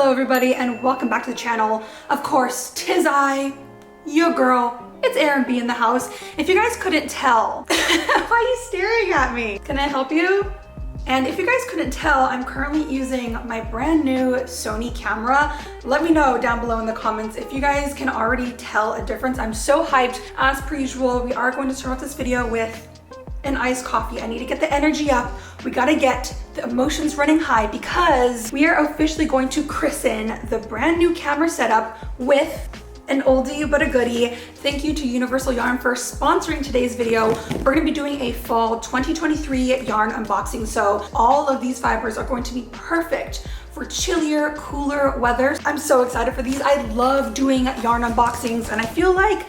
Hello everybody and welcome back to the channel. Of course, 'tis I, your girl. It's Erin B in the house. If you guys couldn't tell, why are you staring at me? Can I help you? And if you guys couldn't tell, I'm currently using my brand new Sony camera. Let me know down below in the comments if you guys can already tell a difference. I'm so hyped. As per usual, we are going to start off this video with an iced coffee. I need to get the energy up. We gotta get the emotions running high because we are officially going to christen the brand new camera setup with an oldie but a goodie. Thank you to Universal Yarn for sponsoring today's video. We're gonna be doing a fall 2023 yarn unboxing. So all of these fibers are going to be perfect for chillier, cooler weather. I'm so excited for these. I love doing yarn unboxings and I feel like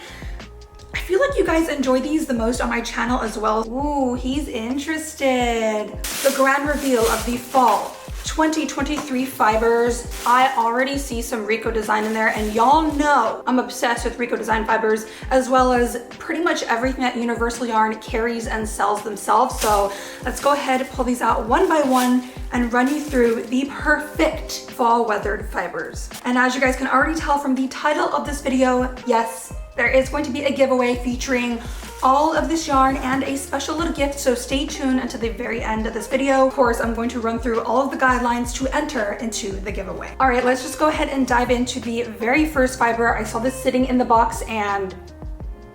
you guys enjoy these the most on my channel as well. Ooh, he's interested. The grand reveal of the fall 2023 fibers. I already see some RICO design in there and y'all know I'm obsessed with RICO design fibers as well as pretty much everything that Universal Yarn carries and sells themselves. So let's go ahead and pull these out one by one and run you through the perfect fall weathered fibers. And as you guys can already tell from the title of this video, yes, there is going to be a giveaway featuring all of this yarn and a special little gift, so stay tuned until the very end of this video. Of course, I'm going to run through all of the guidelines to enter into the giveaway. All right, let's just go ahead and dive into the very first fiber. I saw this sitting in the box and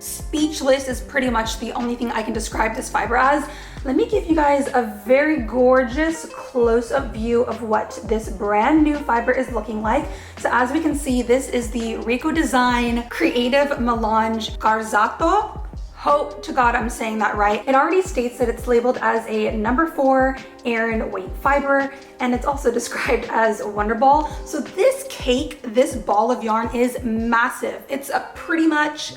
speechless is pretty much the only thing I can describe this fiber as. Let me give you guys a very gorgeous close-up view of what this brand new fiber is looking like. So as we can see, this is the RICO Design Creative Melange Garzato. Hope to God I'm saying that right. It already states that it's labeled as a number 4 Erin weight fiber, and it's also described as Wonderball. So this cake, this ball of yarn is massive. It's pretty much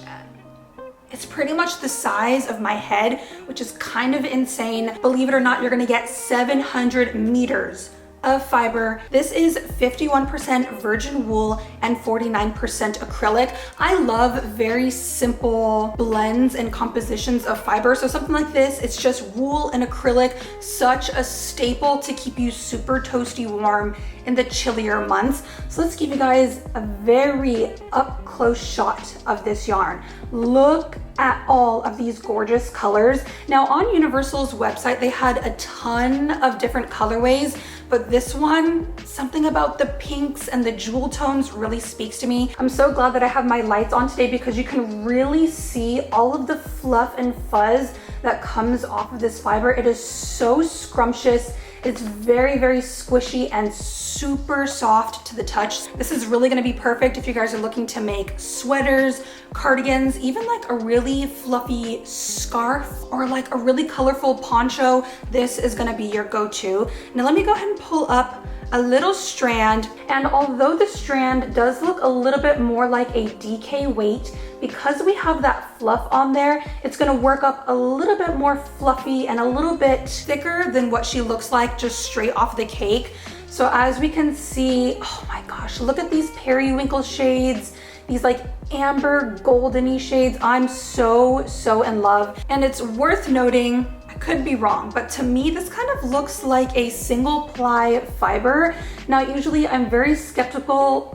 the size of my head, which is kind of insane. Believe it or not, you're gonna get 700 meters of fiber. This is 51% virgin wool and 49% acrylic. I love very simple blends and compositions of fiber. So something like this, it's just wool and acrylic, such a staple to keep you super toasty warm in the chillier months. So let's give you guys a very up close shot of this yarn. Look at all of these gorgeous colors. Now on Universal's website, they had a ton of different colorways, but this one, something about the pinks and the jewel tones really speaks to me. I'm so glad that I have my lights on today because you can really see all of the fluff and fuzz that comes off of this fiber. It is so scrumptious. It's very, very squishy and super soft to the touch. This is really gonna be perfect if you guys are looking to make sweaters, cardigans, even like a really fluffy scarf or like a really colorful poncho. This is gonna be your go-to. Now let me go ahead and pull up a little strand, and although the strand does look a little bit more like a DK weight, because we have that fluff on there, it's gonna work up a little bit more fluffy and a little bit thicker than what she looks like just straight off the cake. So as we can see, oh my gosh, look at these periwinkle shades, these like amber goldeny shades. I'm so in love. And it's worth noting, I could be wrong, but to me, this kind of looks like a single ply fiber. Now, usually I'm very skeptical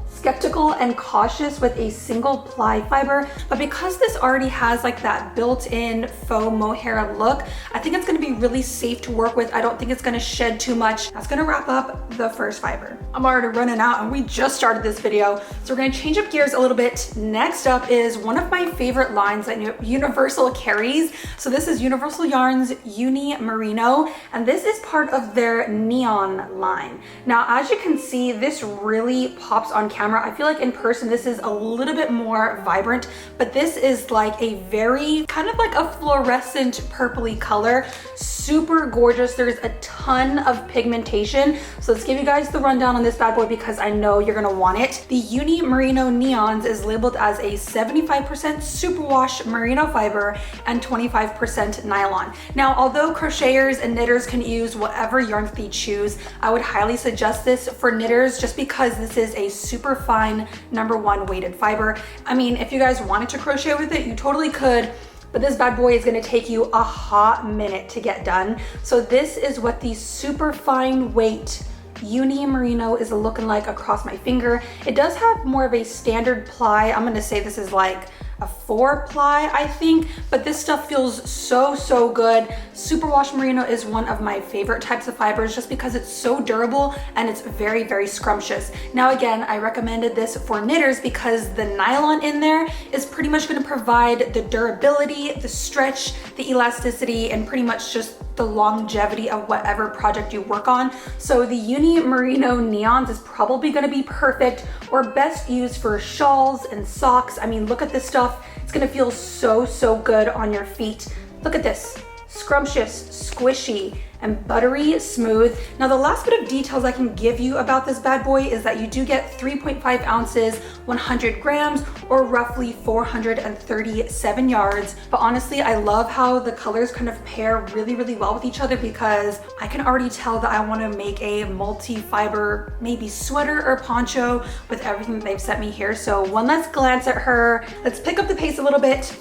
and cautious with a single ply fiber, but because this already has like that built-in faux mohair look, I think it's gonna be really safe to work with. I don't think it's gonna shed too much. That's gonna wrap up the first fiber. I'm already running out and we just started this video, so we're gonna change up gears a little bit. Next up is one of my favorite lines that Universal carries. So this is Universal Yarns Uni Marino, and this is part of their Neon line. Now, as you can see, this really pops on camera. I feel like in person, this is a little bit more vibrant, but this is like a very kind of like a fluorescent purpley color. Super gorgeous. There's a ton of pigmentation. So let's give you guys the rundown on this bad boy because I know you're gonna want it. The Uni Marino Neons is labeled as a 75% superwash merino fiber and 25% nylon. Now, although crocheters and knitters can use whatever yarn they choose, I would highly suggest this for knitters just because this is a super fine number 1 weighted fiber. I mean, if you guys wanted to crochet with it, you totally could, but this bad boy is gonna take you a hot minute to get done. So this is what the super fine weight Uni Merino is looking like across my finger. It does have more of a standard ply. I'm gonna say this is like a 4 ply, I think, but this stuff feels so good. Superwash merino is one of my favorite types of fibers just because it's so durable and it's very scrumptious. Now again, I recommended this for knitters because the nylon in there is pretty much going to provide the durability, the stretch, the elasticity, and pretty much just the longevity of whatever project you work on. So the Uni Marino Neons is probably going to be perfect or best used for shawls and socks. I mean, look at this stuff. It's going to feel so good on your feet. Look at this. Scrumptious, squishy, and buttery smooth. Now the last bit of details I can give you about this bad boy is that you do get 3.5 ounces, 100 grams, or roughly 437 yards. But honestly, I love how the colors kind of pair really well with each other because I can already tell that I want to make a multi-fiber, maybe sweater or poncho with everything that they've sent me here. So one last glance at her. Let's pick up the pace a little bit.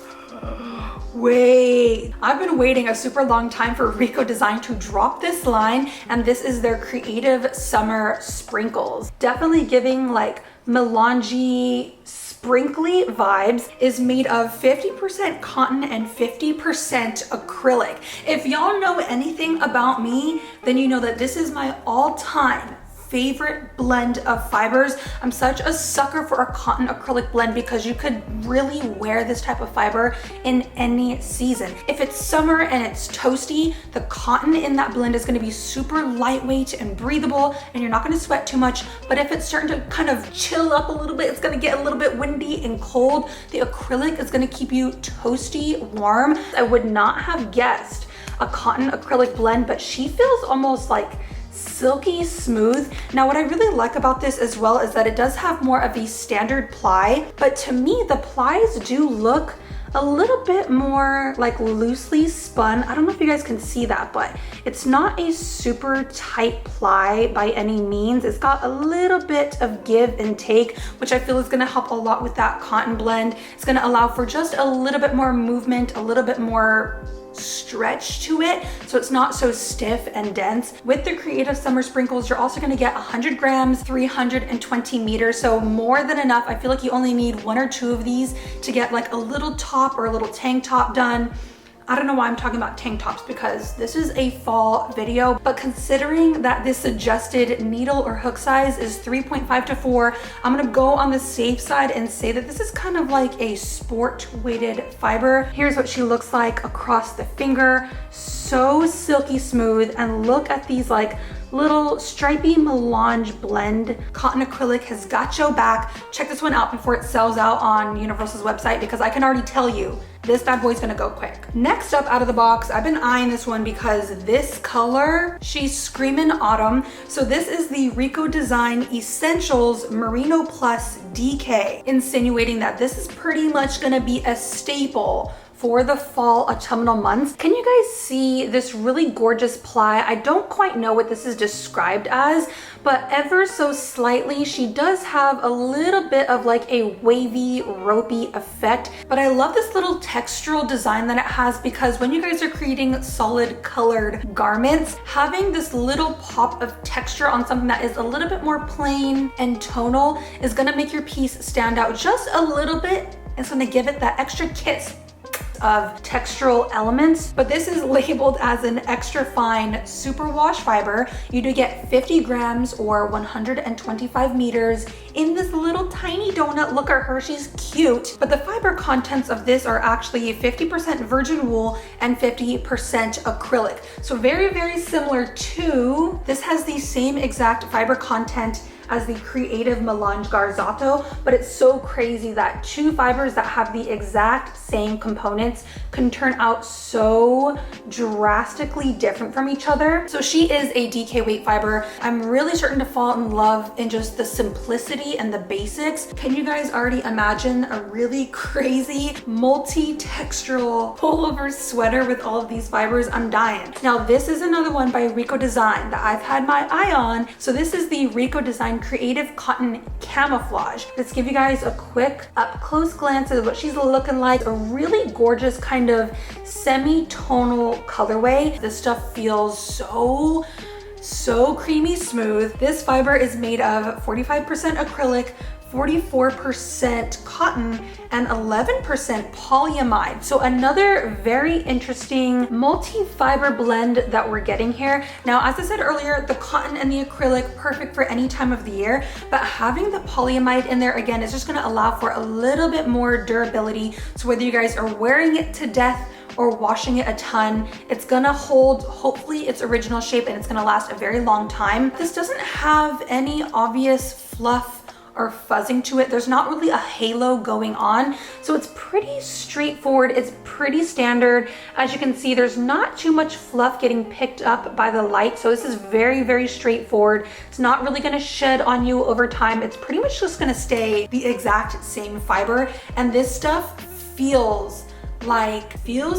Wait, I've been waiting a super long time for RICO Design to drop this line, and this is their creative summer sprinkles. Definitely giving like melange sprinkly vibes. Is made of 50% cotton and 50% acrylic. If y'all know anything about me, then you know that this is my all-time favorite blend of fibers. I'm such a sucker for a cotton acrylic blend because you could really wear this type of fiber in any season. If it's summer and it's toasty, the cotton in that blend is going to be super lightweight and breathable, and you're not going to sweat too much. But if it's starting to kind of chill up a little bit, it's going to get a little bit windy and cold, the acrylic is going to keep you toasty warm. I would not have guessed a cotton acrylic blend, but she feels almost like silky smooth. Now what I really like about this as well is that it does have more of a standard ply, but to me the plies do look a little bit more like loosely spun. I don't know if you guys can see that, but it's not a super tight ply by any means. It's got a little bit of give and take, which I feel is going to help a lot with that cotton blend. It's going to allow for just a little bit more movement, a little bit more stretch to it, so it's not so stiff and dense. With the creative summer sprinkles, you're also going to get 100 grams, 320 meters, so more than enough. I feel like you only need 1 or 2 of these to get like a little top or a little tank top done. I don't know why I'm talking about tank tops because this is a fall video, but considering that this suggested needle or hook size is 3.5 to 4, I'm gonna go on the safe side and say that this is kind of like a sport weighted fiber. Here's what she looks like across the finger. So silky smooth, and look at these like little stripy melange blend. Cotton acrylic has got your back. Check this one out before it sells out on Universal's website because I can already tell you this bad boy's gonna go quick. Next up out of the box, I've been eyeing this one because this color, she's screaming autumn. So this is the RICO Design Essentials Merino Plus DK, insinuating that this is pretty much gonna be a staple for the fall autumnal months. Can you guys see this really gorgeous ply? I don't quite know what this is described as, but ever so slightly, she does have a little bit of like a wavy, ropey effect. But I love this little textural design that it has because when you guys are creating solid colored garments, having this little pop of texture on something that is a little bit more plain and tonal is gonna make your piece stand out just a little bit. It's gonna give it that extra kiss of textural elements. But this is labeled as an extra fine superwash fiber. You do get 50 grams or 125 meters in this little tiny donut. Look at her, she's cute. But the fiber contents of this are actually 50% virgin wool and 50% acrylic. So very similar to, this has the same exact fiber content as the creative melange garzato, but it's so crazy that 2 fibers that have the exact same components can turn out so drastically different from each other. So she is a DK weight fiber. I'm really starting to fall in love in just the simplicity and the basics. Can you guys already imagine a really crazy multi-textural pullover sweater with all of these fibers? I'm dying. Now this is another one by RICO Design that I've had my eye on. So this is the RICO Design Creative Cotton Camouflage. Let's give you guys a quick up close glance at what she's looking like. A really gorgeous kind of semi-tonal colorway. This stuff feels so So creamy smooth. This fiber is made of 45% acrylic, 44% cotton, and 11% polyamide. So another very interesting multi-fiber blend that we're getting here. Now, as I said earlier, the cotton and the acrylic, perfect for any time of the year, but having the polyamide in there again is just gonna allow for a little bit more durability. So whether you guys are wearing it to death or washing it a ton, it's gonna hold, hopefully, its original shape, and it's gonna last a very long time. This doesn't have any obvious fluff or fuzzing to it. There's not really a halo going on. So it's pretty straightforward. It's pretty standard. As you can see, there's not too much fluff getting picked up by the light. So this is very, very straightforward. It's not really gonna shed on you over time. It's pretty much just gonna stay the exact same fiber. And this stuff feels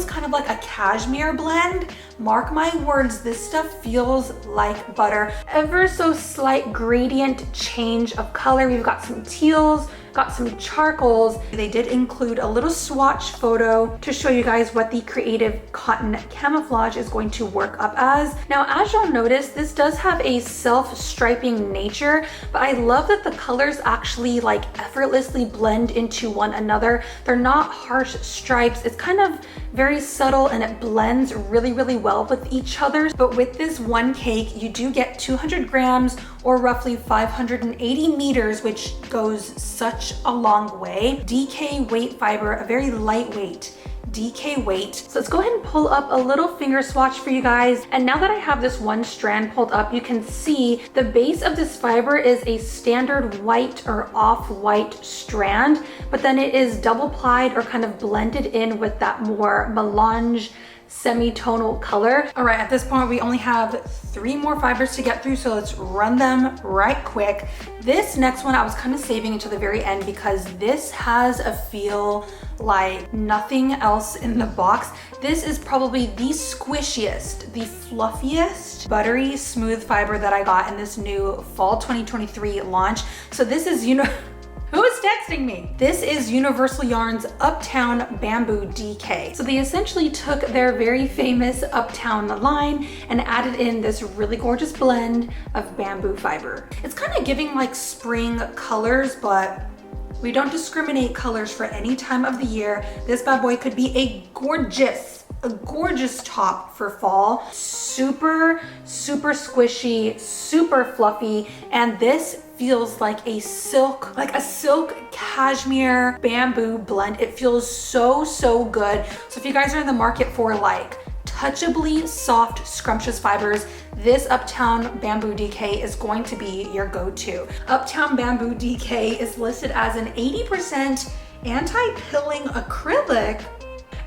kind of like a cashmere blend. Mark my words, this stuff feels like butter. Ever so slight gradient change of color. We've got some teals, got some charcoals. They did include a little swatch photo to show you guys what the creative cotton camouflage is going to work up as. Now, as you'll notice, this does have a self-striping nature, but I love that the colors actually like effortlessly blend into one another. They're not harsh stripes. It's kind of very subtle and it blends really, really well with each other. But with this one cake, you do get 200 grams or roughly 580 meters, which goes such a long way. DK weight fiber, a very lightweight DK weight. So let's go ahead and pull up a little finger swatch for you guys. And now that I have this one strand pulled up, you can see the base of this fiber is a standard white or off-white strand, but then it is double plied or kind of blended in with that more melange semi-tonal color. All right, at this point, we only have 3 more fibers to get through, so let's run them right quick. This next one I was kind of saving until the very end because this has a feel like nothing else in the box. This is probably the squishiest, the fluffiest, buttery smooth fiber that I got in this new fall 2023 launch. So this is, who is texting me? This is Universal Yarns Uptown Bamboo DK. So they essentially took their very famous Uptown line and added in this really gorgeous blend of bamboo fiber. It's kind of giving like spring colors, but we don't discriminate colors for any time of the year. This bad boy could be a gorgeous top for fall. Super, super squishy, super fluffy, and this feels like a silk cashmere bamboo blend. It feels so, so good. So if you guys are in the market for like touchably soft, scrumptious fibers, this Uptown Bamboo DK is going to be your go-to. Uptown Bamboo DK is listed as an 80% anti-pilling acrylic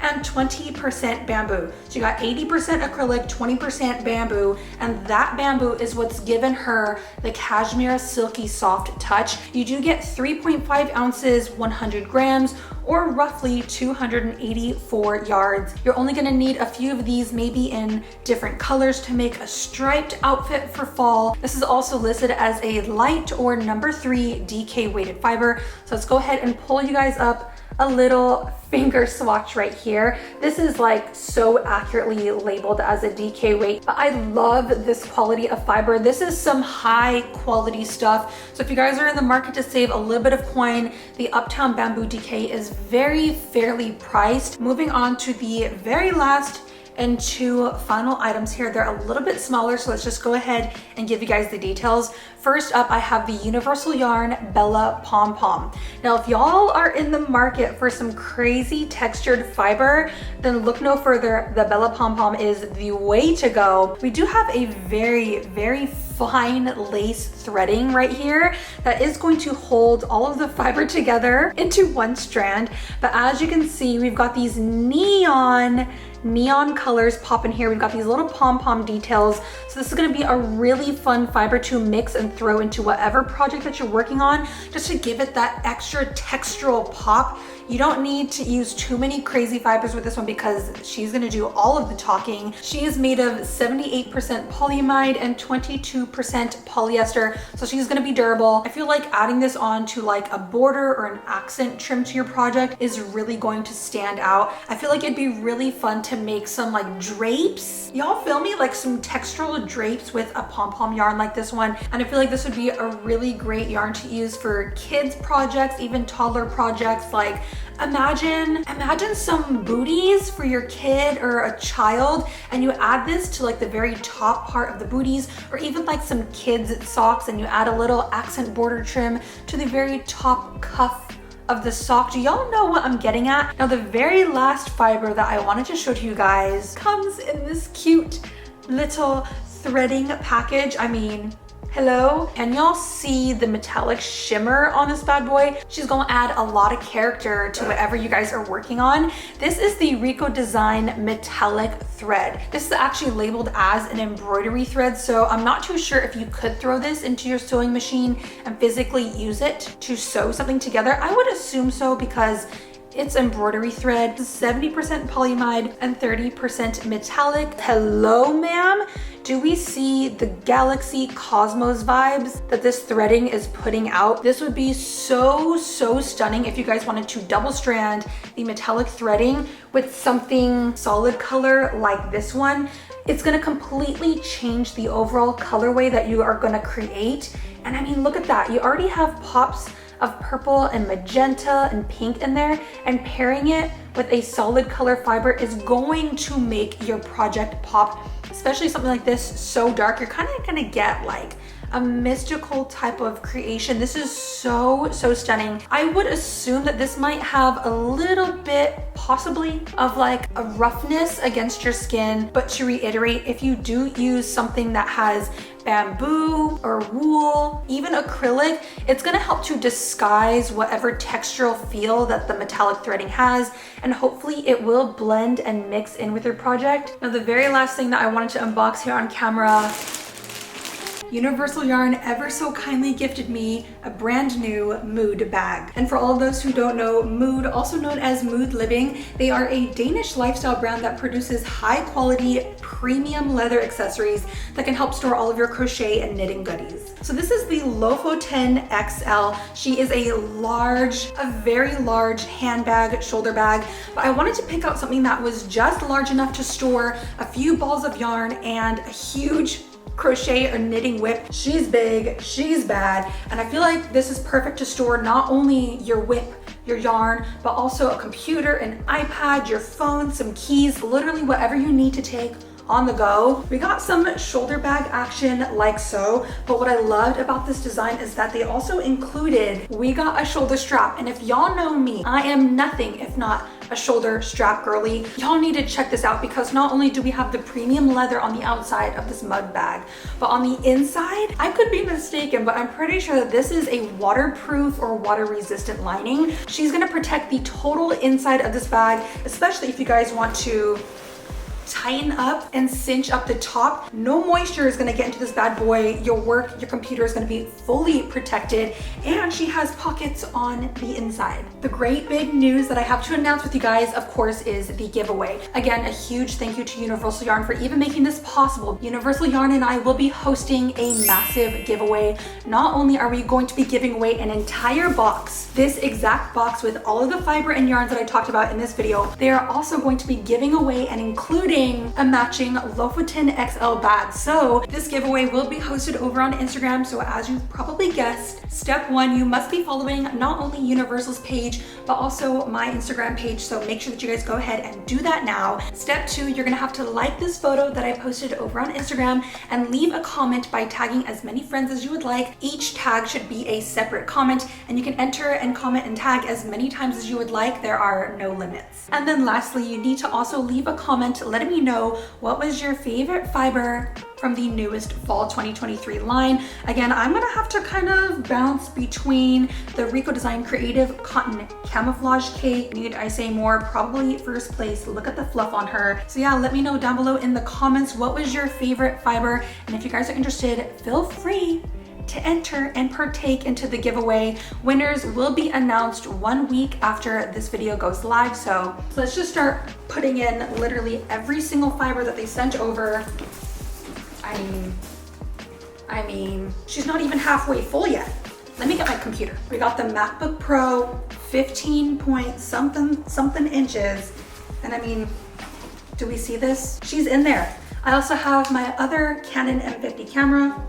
and 20% bamboo. So you got 80% acrylic, 20% bamboo, and that bamboo is what's given her the cashmere silky soft touch. You do get 3.5 ounces, 100 grams, or roughly 284 yards. You're only gonna need a few of these, maybe in different colors, to make a striped outfit for fall. This is also listed as a light or number 3 DK weighted fiber. So let's go ahead and pull you guys up a little finger swatch right here. This is like so accurately labeled as a DK weight, but I love this quality of fiber. This is some high quality stuff. So if you guys are in the market to save a little bit of coin, the Uptown Bamboo DK is very fairly priced. Moving on to the very last and 2 final items here. They're a little bit smaller, so let's just go ahead and give you guys the details. First up, I have the Universal Yarn Bella Pom Pom. Now, if y'all are in the market for some crazy textured fiber, then look no further. The Bella Pom Pom is the way to go. We do have a very, very fine lace threading right here that is going to hold all of the fiber together into one strand. But as you can see, we've got these neon colors popping here. We've got these little pom-pom details. So this is gonna be a really fun fiber to mix and throw into whatever project that you're working on, just to give it that extra textural pop. You don't need to use too many crazy fibers with this one because she's gonna do all of the talking. She is made of 78% polyamide and 22% polyester, so she's gonna be durable. I feel like adding this on to like a border or an accent trim to your project is really going to stand out. I feel like it'd be really fun to to make some like drapes. Y'all feel me? Like some textural drapes with a Pom Pom yarn like this one. And I feel like this would be a really great yarn to use for kids projects, even toddler projects. Like imagine some booties for your kid or a child, and you add this to like the very top part of the booties, or even like some kids socks, and you add a little accent border trim to the very top cuff of the sock. Do y'all know what I'm getting at? Now the very last fiber that I wanted to show to you guys comes in this cute little threading package. I mean, hello? Can y'all see the metallic shimmer on this bad boy? She's gonna add a lot of character to whatever you guys are working on. This is the RICO Design metallic thread. This is actually labeled as an embroidery thread, so I'm not too sure if you could throw this into your sewing machine and physically use it to sew something together. I would assume so because it's embroidery thread, 70% polyamide and 30% metallic. Hello, ma'am. Do we see the galaxy cosmos vibes that this threading is putting out? This would be so stunning if you guys wanted to double strand the metallic threading with something solid color like this one. It's gonna completely change the overall colorway that you are gonna create. And I mean, look at that. You already have pops of purple and magenta and pink in there, and pairing it with a solid color fiber is going to make your project pop, especially something like this so dark. You're kind of gonna get like a mystical type of creation. This is so stunning. I would assume that this might have a little bit possibly of like a roughness against your skin, but to reiterate, if you do use something that has bamboo or wool, even acrylic, it's gonna help to disguise whatever textural feel that the metallic threading has, and hopefully it will blend and mix in with your project. Now the very last thing that I wanted to unbox here on camera, Universal Yarn ever so kindly gifted me a brand new Mood bag. And for all of those who don't know, Mood, also known as Mood Living, they are a Danish lifestyle brand that produces high quality premium leather accessories that can help store all of your crochet and knitting goodies. So this is the Lofoten XL. She is a very large handbag, shoulder bag, but I wanted to pick out something that was just large enough to store a few balls of yarn and a huge crochet or knitting whip. She's big, she's bad, and I feel like this is perfect to store not only your whip, your yarn, but also a computer, an iPad, your phone, some keys, literally whatever you need to take on the go. We got some shoulder bag action like so, but what I loved about this design is that they also included, we got a shoulder strap. And if y'all know me, I am nothing if not a shoulder strap girly. Y'all need to check this out, because not only do we have the premium leather on the outside of this mug bag, but on the inside, I could be mistaken, but I'm pretty sure that this is a waterproof or water resistant lining. She's gonna protect the total inside of this bag, especially if you guys want to tighten up and cinch up the top. No moisture is going to get into this bad boy. Your work, your computer is going to be fully protected, and she has pockets on the inside. The great big news that I have to announce with you guys, of course, is the giveaway. Again, a huge thank you to Universal Yarn for even making this possible. Universal Yarn and I will be hosting a massive giveaway. Not only are we going to be giving away an entire box, this exact box with all of the fiber and yarns that I talked about in this video, they are also going to be giving away and including a matching Lofoten XL bag. So this giveaway will be hosted over on Instagram. So as you probably guessed, step one, you must be following not only Universal's page, but also my Instagram page. So make sure that you guys go ahead and do that now. Step two, you're gonna have to like this photo that I posted over on Instagram and leave a comment by tagging as many friends as you would like. Each tag should be a separate comment, and you can enter and comment and tag as many times as you would like. There are no limits. And then lastly, you need to also leave a comment letting me know what was your favorite fiber from the newest fall 2023 line. Again, I'm gonna have to kind of bounce between the RICO Design Creative Cotton Camouflage Cake. Need I say more? Probably first place. Look at the fluff on her. So yeah, let me know down below in the comments what was your favorite fiber, and if you guys are interested, feel free to enter and partake into the giveaway. Winners will be announced 1 week after this video goes live. So let's just start putting in literally every single fiber that they sent over. I mean, she's not even halfway full yet. Let me get my computer. We got the MacBook Pro, 15 point something inches. And I mean, Do we see this? She's in there. I also have my other Canon M50 camera.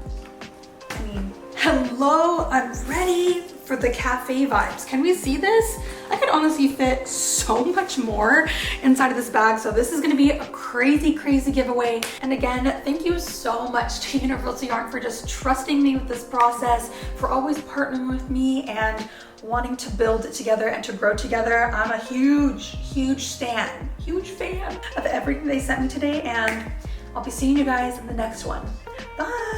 I mean, hello, I'm ready for the cafe vibes. Can we see this? I could honestly fit so much more inside of this bag. So this is gonna be a crazy, crazy giveaway. And again, thank you so much to Universal Yarn for just trusting me with this process, for always partnering with me and wanting to build it together and to grow together. I'm a huge, huge fan of everything they sent me today, and I'll be seeing you guys in the next one. Bye.